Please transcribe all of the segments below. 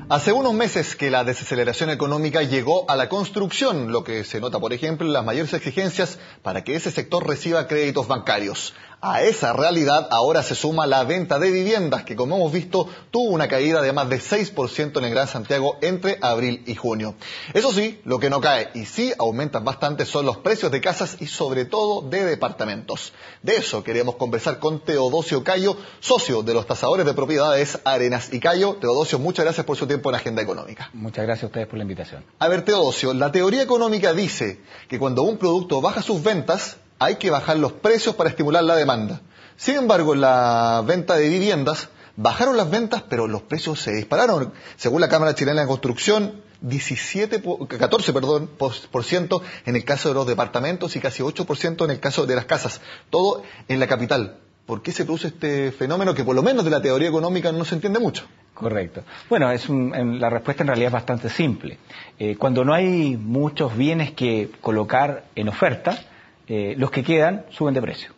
Hace unos meses que la desaceleración económica llegó a la construcción, lo que se nota, por ejemplo, en las mayores exigencias para que ese sector reciba créditos bancarios. A esa realidad ahora se suma la venta de viviendas, que como hemos visto tuvo una caída de más de 6% en el Gran Santiago entre abril y junio. Eso sí, lo que no cae y sí aumentan bastante son los precios de casas y sobre todo de departamentos. De eso queremos conversar con Teodosio Cayo, socio de los tasadores de propiedades Arenas y Cayo. Teodosio, muchas gracias por su tiempo en Agenda Económica. Muchas gracias a ustedes por la invitación. A ver, Teodosio, la teoría económica dice que cuando un producto baja sus ventas, hay que bajar los precios para estimular la demanda. Sin embargo, en la venta de viviendas, bajaron las ventas, pero los precios se dispararon. Según la Cámara Chilena de Construcción, 14% en el caso de los departamentos y casi 8% en el caso de las casas. Todo en la capital. ¿Por qué se produce este fenómeno que por lo menos de la teoría económica no se entiende mucho? Correcto. Bueno, la respuesta en realidad es bastante simple. Cuando no hay muchos bienes que colocar en oferta, los que quedan suben de precio.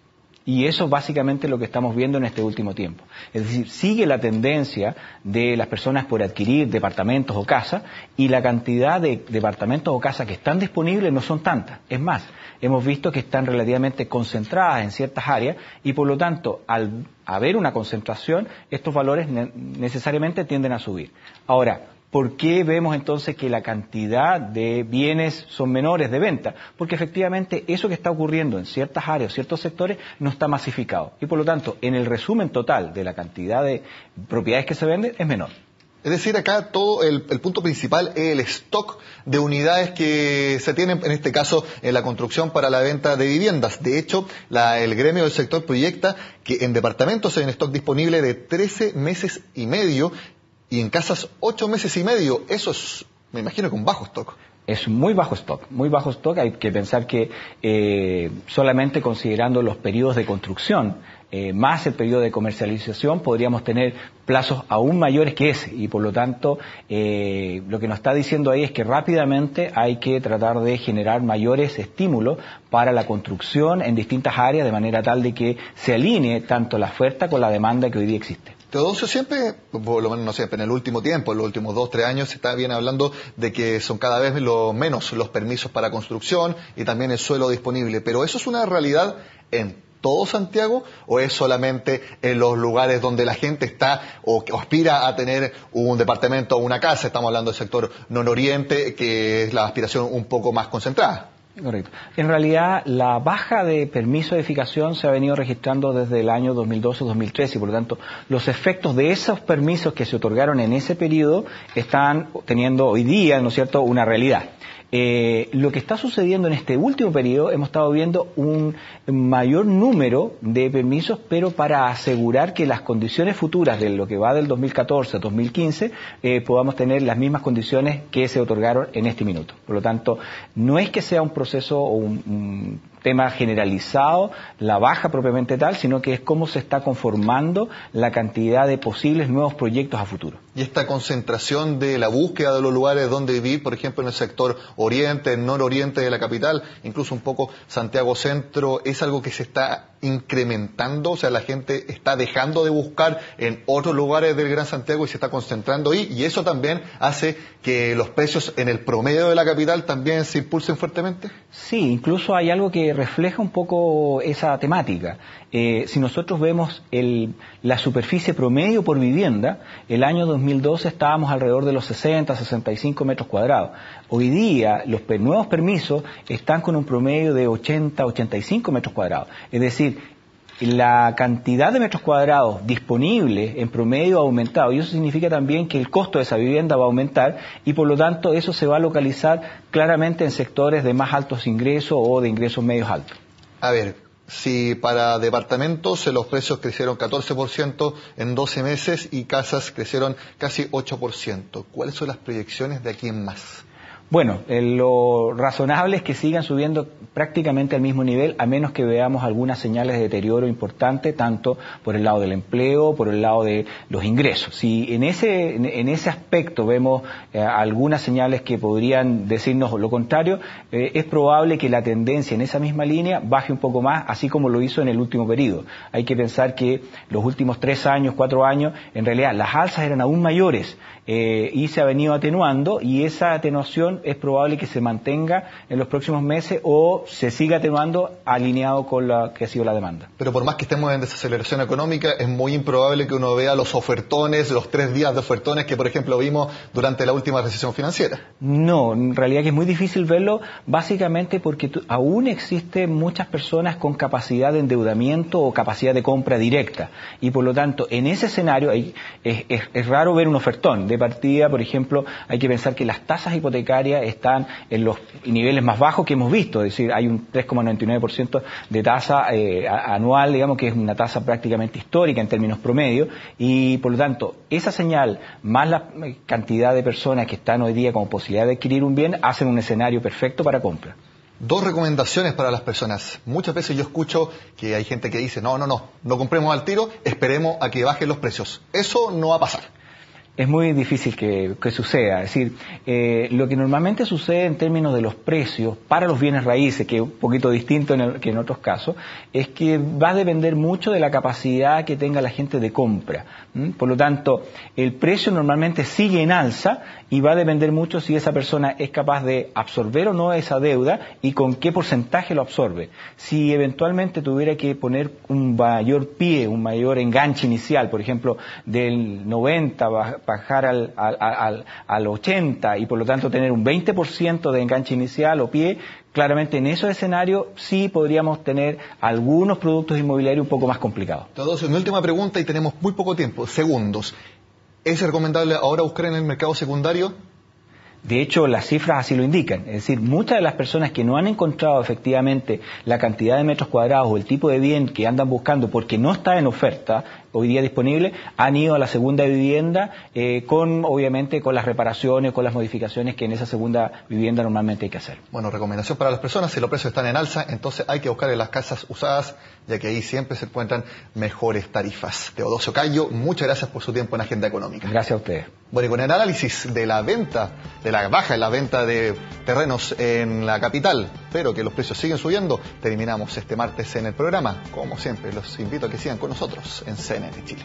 Y eso es básicamente lo que estamos viendo en este último tiempo. Es decir, sigue la tendencia de las personas por adquirir departamentos o casas, y la cantidad de departamentos o casas que están disponibles no son tantas. Es más, hemos visto que están relativamente concentradas en ciertas áreas y por lo tanto, al haber una concentración, estos valores necesariamente tienden a subir. Ahora, ¿por qué vemos entonces que la cantidad de bienes son menores de venta? Porque efectivamente eso que está ocurriendo en ciertas áreas, ciertos sectores, no está masificado. Y por lo tanto, en el resumen total de la cantidad de propiedades que se venden, es menor. Es decir, acá todo el punto principal es el stock de unidades que se tienen, en este caso, en la construcción para la venta de viviendas. De hecho, el gremio del sector proyecta que en departamentos hay un stock disponible de 13 meses y medio, y en casas 8 meses y medio. Eso es, me imagino, que un bajo stock. Es muy bajo stock, muy bajo stock. Hay que pensar que solamente considerando los periodos de construcción más el periodo de comercialización podríamos tener plazos aún mayores que ese, y por lo tanto lo que nos está diciendo ahí es que rápidamente hay que tratar de generar mayores estímulos para la construcción en distintas áreas, de manera tal de que se alinee tanto la oferta con la demanda que hoy día existe. Teodosio, siempre, por lo menos no siempre, en el último tiempo, en los últimos 2-3 años, se está bien hablando de que son cada vez menos los permisos para construcción y también el suelo disponible. Pero ¿eso es una realidad en todo Santiago o es solamente en los lugares donde la gente está o que aspira a tener un departamento o una casa? Estamos hablando del sector nororiente, que es la aspiración un poco más concentrada. Correcto. En realidad, la baja de permiso de edificación se ha venido registrando desde el año 2012-2013 y por lo tanto los efectos de esos permisos que se otorgaron en ese periodo están teniendo hoy día, ¿no es cierto?, una realidad. Lo que está sucediendo en este último periodo, hemos estado viendo un mayor número de permisos, pero para asegurar que las condiciones futuras de lo que va del 2014 a 2015 podamos tener las mismas condiciones que se otorgaron en este minuto. Por lo tanto, no es que sea un proceso o un tema generalizado, la baja propiamente tal, sino que es cómo se está conformando la cantidad de posibles nuevos proyectos a futuro. Y esta concentración de la búsqueda de los lugares donde vivir, por ejemplo, en el sector oriente, nororiente de la capital, incluso un poco Santiago Centro, ¿es algo que se está incrementando? O sea, la gente está dejando de buscar en otros lugares del Gran Santiago y se está concentrando ahí, y eso también hace que los precios en el promedio de la capital también se impulsen fuertemente. Sí, incluso hay algo que refleja un poco esa temática. Si nosotros vemos la superficie promedio por vivienda, el año 2012 estábamos alrededor de los 60-65 metros cuadrados. Hoy día los nuevos permisos están con un promedio de 80-85 metros cuadrados. Es decir, la cantidad de metros cuadrados disponibles en promedio ha aumentado, y eso significa también que el costo de esa vivienda va a aumentar, y por lo tanto eso se va a localizar claramente en sectores de más altos ingresos o de ingresos medios altos. A ver, si para departamentos los precios crecieron 14% en 12 meses y casas crecieron casi 8%, ¿cuáles son las proyecciones de aquí en más? Bueno, lo razonable es que sigan subiendo prácticamente al mismo nivel, a menos que veamos algunas señales de deterioro importante, tanto por el lado del empleo, por el lado de los ingresos. Si en ese aspecto vemos algunas señales que podrían decirnos lo contrario, es probable que la tendencia en esa misma línea baje un poco más, así como lo hizo en el último periodo. Hay que pensar que los últimos 3 años, 4 años, en realidad las alzas eran aún mayores y se ha venido atenuando, y esa atenuación es probable que se mantenga en los próximos meses o se siga atenuando alineado con la que ha sido la demanda. Pero por más que estemos en desaceleración económica, es muy improbable que uno vea los ofertones, los 3 días de ofertones que, por ejemplo, vimos durante la última recesión financiera. No, en realidad que es muy difícil verlo, básicamente porque aún existen muchas personas con capacidad de endeudamiento o capacidad de compra directa, y por lo tanto, en ese escenario es raro ver un ofertón. De partida, por ejemplo, hay que pensar que las tasas hipotecarias están en los niveles más bajos que hemos visto, es decir, hay un 3,99% de tasa anual, digamos que es una tasa prácticamente histórica en términos promedio, y por lo tanto, esa señal, más la cantidad de personas que están hoy día como posibilidad de adquirir un bien, hacen un escenario perfecto para compra. 2 recomendaciones para las personas. Muchas veces yo escucho que hay gente que dice, no compremos al tiro, esperemos a que bajen los precios. Eso no va a pasar. Es muy difícil que suceda. Es decir, lo que normalmente sucede en términos de los precios para los bienes raíces, que es un poquito distinto que en otros casos, es que va a depender mucho de la capacidad que tenga la gente de compra. Por lo tanto, el precio normalmente sigue en alza y va a depender mucho si esa persona es capaz de absorber o no esa deuda y con qué porcentaje lo absorbe. Si eventualmente tuviera que poner un mayor pie, un mayor enganche inicial, por ejemplo, del 90 bajar al 80 y por lo tanto tener un 20% de enganche inicial o pie, claramente en esos escenarios sí podríamos tener algunos productos inmobiliarios un poco más complicados. Teodosio, mi última pregunta y tenemos muy poco tiempo, segundos. ¿Es recomendable ahora buscar en el mercado secundario? De hecho, las cifras así lo indican. Es decir, muchas de las personas que no han encontrado efectivamente la cantidad de metros cuadrados o el tipo de bien que andan buscando porque no está en oferta hoy día disponible, han ido a la segunda vivienda obviamente con las reparaciones, con las modificaciones que en esa segunda vivienda normalmente hay que hacer. Bueno, recomendación para las personas, si los precios están en alza, entonces hay que buscar en las casas usadas, ya que ahí siempre se encuentran mejores tarifas. Teodosio Cayo, muchas gracias por su tiempo en Agenda Económica. Gracias a ustedes. Bueno, y con el análisis de la venta, de la baja en la venta de terrenos en la capital, pero que los precios siguen subiendo, terminamos este martes en el programa. Como siempre, los invito a que sigan con nosotros en CNN Chile.